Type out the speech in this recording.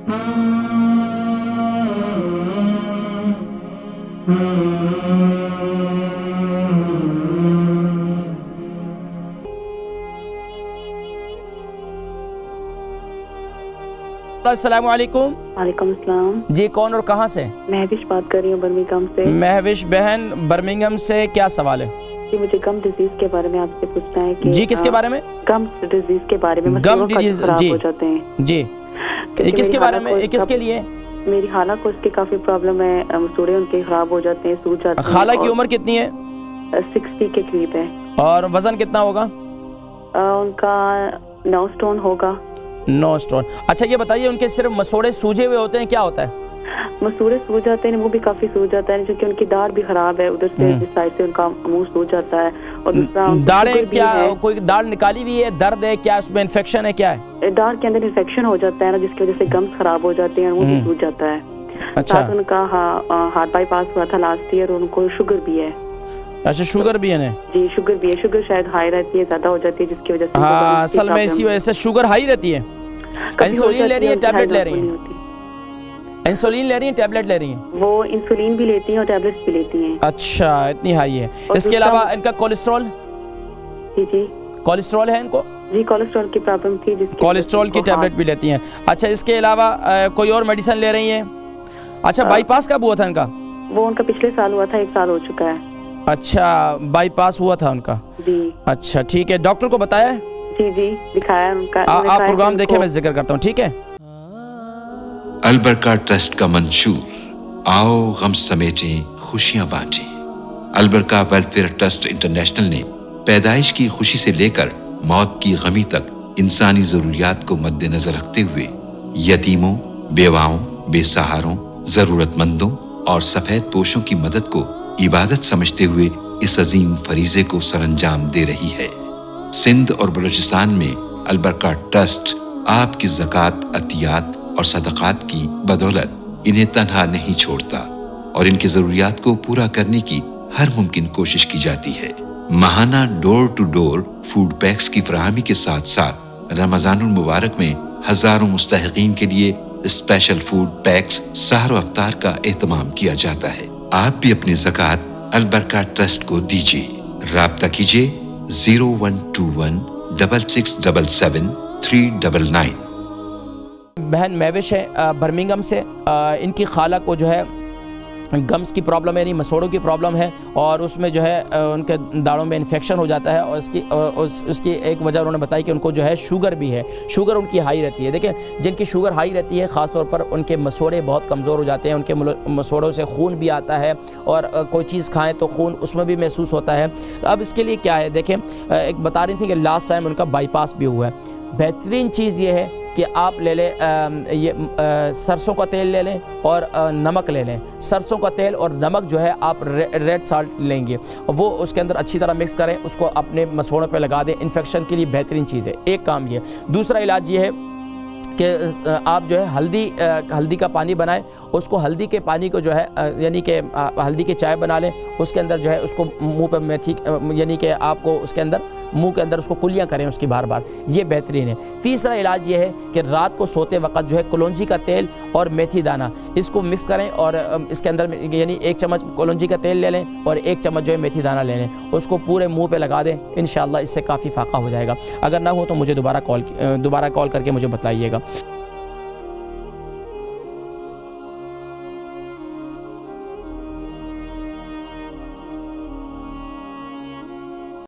अस्सलाम वालेकुम। वालेकुम अस्सलाम। जी कौन और कहाँ से? महविश बात कर रही हूँ बर्मिंघम से। महविश बहन बर्मिंघम से, क्या सवाल है? जी मुझे गम डिजीज के बारे में आपसे पूछना है कि जी किसके बारे में? गम डिजीज के बारे में। गम डिजीज खराब जी हो जाते हैं जी, ये किसके बारे में, ये किसके लिए? मेरी खाला को इसकी काफी प्रॉब्लम है, मसूड़े उनके खराब हो जाते हैं, सूज जाते हैं। खाला की उम्र कितनी है? 60 के करीब है। और वजन कितना होगा? उनका 9 स्टोन होगा। 9 स्टोन। अच्छा ये बताइए, उनके सिर्फ मसूड़े सूजे हुए होते हैं, क्या होता है? मसूड़े सूज जाते हैं, वो भी काफी सूज जाता है, क्योंकि उनकी दाढ़ भी खराब है, उधर से जिस साइड से उनका मुंह सूज जाता है। और दूसरा दाढ़ें, क्या कोई दाढ़ निकाली हुई है, दर्द है क्या, उसमें इन्फेक्शन है, क्या है? दाढ़ के अंदर इन्फेक्शन हो जाता है ना, जिसकी वजह से गम्स खराब हो जाते हैं, वो भी सूज जाता है। अच्छा। साथ उनका हार्ट बाईपास हुआ था लास्ट ईयर, और उनको शुगर भी है। अच्छा शुगर भी है? जी शुगर भी है, शुगर शायद हाई रहती है, ज्यादा हो जाती है, जिसकी वजह से हाँ असल में इसी वजह से शुगर हाई रहती है। इंसुलिन ले रही है, टैबलेट ले रही है? इंसुलिन ले रही है, टैबलेट ले रही हैं? वो इंसुलिन भी लेती हैं और टैबलेट्स भी लेती हैं। अच्छा इतनी हाई है। इसके अलावा इनका कोलेस्ट्रॉल? जी जी कोलेस्ट्रॉल है इनको? जी कोलेस्ट्रॉल की प्रॉब्लम थी, जिसकी कोलेस्ट्रॉल की टैबलेट भी लेती हैं। अच्छा इसके अलावा कोई और मेडिसिन ले रही हैं? अच्छा बाईपास कब हुआ था इनका? वो उनका पिछले साल हुआ था, 1 साल हो चुका है। अच्छा बाईपास हुआ था उनका जी। अच्छा ठीक है, डॉक्टर को बताया? जी जी दिखाया उनका। आप प्रोग्राम देखें, मैं जिक्र करता हूँ, ठीक है? अलबरका ट्रस्ट का मंशूर, आओ गम समेटें खुशियां बांटें। अलबरका वेलफेयर ट्रस्ट इंटरनेशनल ने पैदाइश की खुशी से लेकर मौत की गमी तक इंसानी जरूरियात को मद्देनजर रखते हुए यतीमों, बेवाओं, बेसहारों, जरूरतमंदों और सफेद पोशों की मदद को इबादत समझते हुए इस अजीम फरीजे को सरअंजाम दे रही है। सिंध और बलूचिस्तान में अलबरका ट्रस्ट आपकी ज़कात, अतियात और सदक़ात की बदौलत इन्हें तन्हा नहीं छोड़ता और इनकी ज़रूरियात को पूरा करने की हर मुमकिन कोशिश की जाती है। माहाना door to door food packs की फराहमी के साथ साथ रमज़ानुल मुबारक में हजारों मुस्तहिकीन के लिए स्पेशल फूड पैक्स सहर अफ्तार का एहतमाम किया जाता है। आप भी अपनी ज़कात अलबरका ट्रस्ट को दीजिए। राब्ता कीजिए 0121 6677 399। बहन महविश है बर्मिंघम से। इनकी खाला को जो है गम्स की प्रॉब्लम है, यानी मसोड़ों की प्रॉब्लम है, और उसमें जो है उनके दाढ़ों में इन्फेक्शन हो जाता है, और उसकी एक वजह उन्होंने बताई कि उनको जो है शुगर भी है, शुगर उनकी हाई रहती है। देखें जिनकी शुगर हाई रहती है ख़ास तौर पर उनके मसोड़े बहुत कमज़ोर हो जाते हैं, उनके मसोड़ों से खून भी आता है, और कोई चीज़ खाएँ तो खून उसमें भी महसूस होता है। अब इसके लिए क्या है, देखें एक बता रही थी कि लास्ट टाइम उनका बाईपास भी हुआ है। बेहतरीन चीज़ ये है कि आप ले लें सरसों का तेल ले लें और नमक ले लें। सरसों का तेल और नमक जो है आप रेड साल्ट लेंगे, वो उसके अंदर अच्छी तरह मिक्स करें, उसको अपने मसोड़ों पे लगा दें। इन्फेक्शन के लिए बेहतरीन चीज़ है, एक काम ये। दूसरा इलाज ये है कि आप जो है हल्दी का पानी बनाएं, उसको हल्दी के पानी को जो है यानी कि हल्दी की चाय बना लें, उसके अंदर जो है उसको मुंह पे मेथी यानी कि आपको उसके अंदर मुंह के अंदर उसको कुलियाँ करें उसकी बार बार, ये बेहतरीन है। तीसरा इलाज ये है कि रात को सोते वक्त जो है कलौंजी का तेल और मेथी दाना इसको मिक्स करें, और इसके अंदर यानी 1 चम्मच कलौंजी का तेल ले लें और 1 चम्मच जो है मेथी दाना ले लें, उसको पूरे मुंह पे लगा दें। इंशाअल्लाह इससे काफ़ी फ़ायदा हो जाएगा। अगर ना हो तो मुझे दोबारा कॉल करके मुझे बताइएगा।